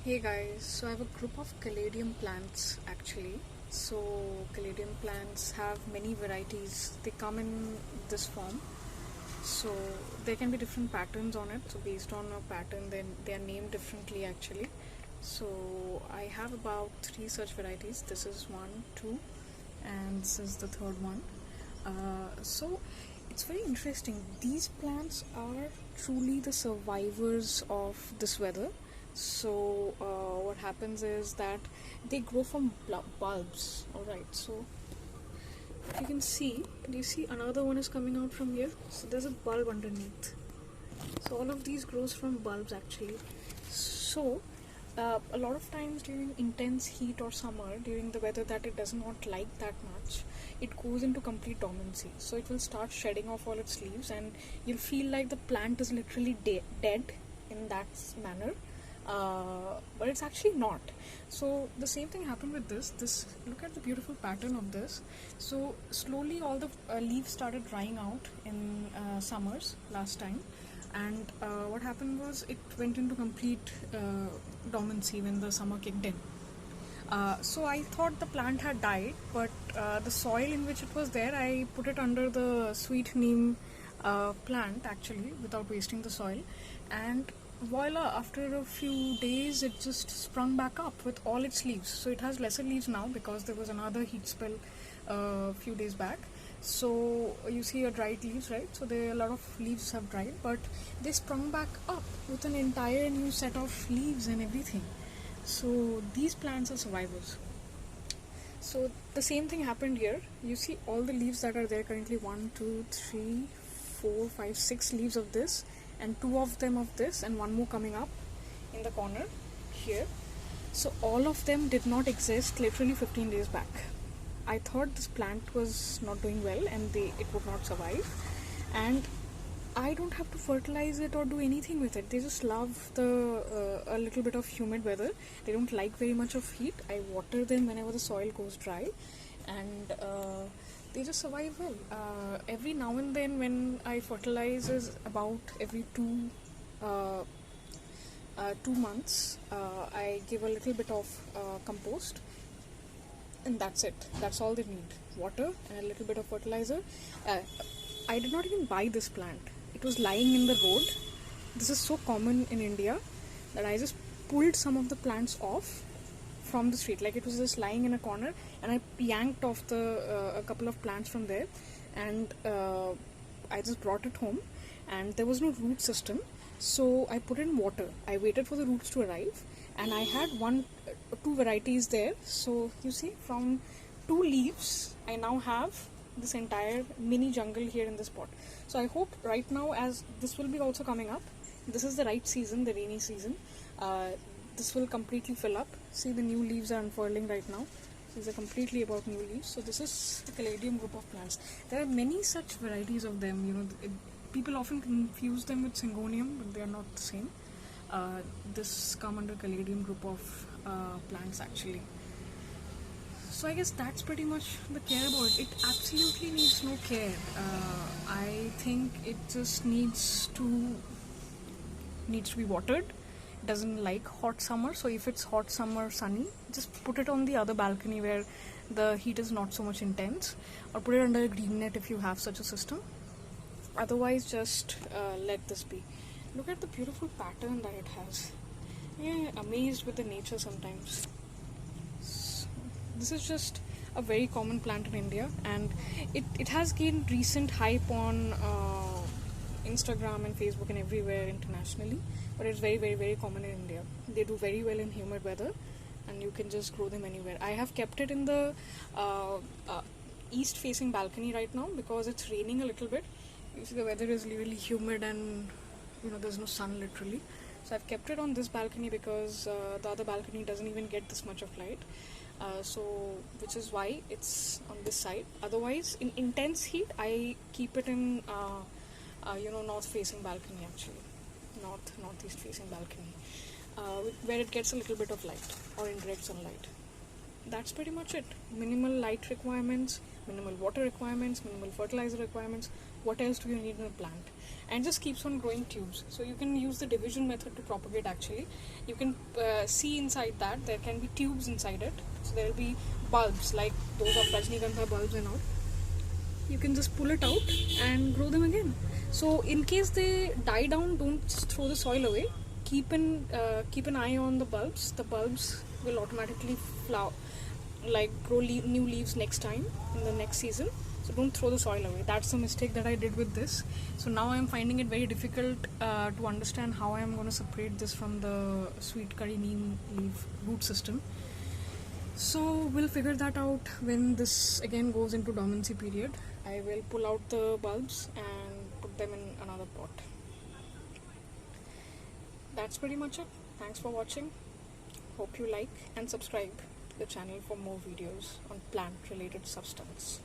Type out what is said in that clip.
Hey guys, so I have a group of caladium plants actually. So caladium plants have many varieties. They come in this form. So there can be different patterns on it. So based on a pattern, then they are named differently actually. So I have about three such varieties. This is one, two, and this is the third one. So it's very interesting. These plants are truly the survivors of this weather. So what happens is that they grow from bulbs. All right. So if you can see, do you see another one is coming out from here? So there's a bulb underneath. So all of these grows from bulbs actually. So a lot of times during intense heat or summer, during the weather that it does not like that much, it goes into complete dormancy. So it will start shedding off all its leaves, and you'll feel like the plant is literally dead in that manner. But it's actually not. So the same thing happened with this. Look at the beautiful pattern of this. So slowly all the leaves started drying out in summers last time, and what happened was it went into complete dormancy when the summer kicked in. So I thought the plant had died, but the soil in which it was there, I put it under the sweet neem plant actually without wasting the soil, and voila, after a few days it just sprung back up with all its leaves. So it has lesser leaves now because there was another heat spell a few days back. So you see your dried leaves, right? So there a lot of leaves have dried, but they sprung back up with an entire new set of leaves and everything. So these plants are survivors. So the same thing happened here. You see all the leaves that are there currently, 1, 2, 3, 4, 5, 6 leaves of this, and 2 of them of this, and one more coming up in the corner here. So all of them did not exist literally 15 days back. I thought this plant was not doing well and it would not survive, and I don't have to fertilize it or do anything with it. They just love the a little bit of humid weather. They don't like very much of heat. I water them whenever the soil goes dry, and they just survive well. Every now and then, when I fertilize, is about every 2 months. I give a little bit of compost, and that's it. That's all they need: water and a little bit of fertilizer. I did not even buy this plant. It was lying in the road. This is so common in India that I just pulled some of the plants off from the street. Like, it was just lying in a corner, and I yanked off a couple of plants from there, and I just brought it home. And there was no root system, so I put in water. I waited for the roots to arrive, and I had two varieties there. So you see, from 2 leaves, I now have this entire mini jungle here in this pot. So I hope right now, as this will be also coming up, this is the right season, the rainy season, this will completely fill up. See, the new leaves are unfurling right now. These are completely about new leaves. So this is the caladium group of plants. There are many such varieties of them. People often confuse them with syngonium, but they are not the same. This come under caladium group of plants actually. So I guess that's pretty much the care about it. It absolutely needs no care. I think it just needs to be watered. It doesn't like hot summer, so if it's hot summer sunny, just put it on the other balcony where the heat is not so much intense, or put it under a green net if you have such a system. Otherwise, just let this be. Look at the beautiful pattern that it has. Yeah, amazed with the nature sometimes. This is just a very common plant in India, and it has gained recent hype on Instagram and Facebook and everywhere internationally, but it's very, very, very common in India. They do very well in humid weather, and you can just grow them anywhere. I have kept it in the east facing balcony right now because it's raining a little bit. You see, the weather is really humid, and there's no sun literally. So I've kept it on this balcony because the other balcony doesn't even get this much of light. Which is why it's on this side. Otherwise, in intense heat, I keep it in north facing balcony actually, northeast facing balcony, where it gets a little bit of light or indirect sunlight. that's pretty much it. Minimal light requirements, minimal water requirements, minimal fertilizer requirements. What else do you need in a plant? And just keeps on growing tubes. So you can use the division method to propagate. Actually, you can see inside that there can be tubes inside it. So there will be bulbs like those of Rajnigandha bulbs and all. You can just pull it out and grow them again. So in case they die down, don't just throw the soil away. Keep an eye on the bulbs. The bulbs will automatically flower, like grow new leaves next time in the next season. So don't throw the soil away. That's the mistake that I did with this. So now I'm finding it very difficult to understand how I'm going to separate this from the sweet curry neem leaf root system. So we'll figure that out when this again goes into dormancy period. I will pull out the bulbs and put them in another pot. That's pretty much it. Thanks for watching. Hope you like and subscribe to the channel for more videos on plant related substance.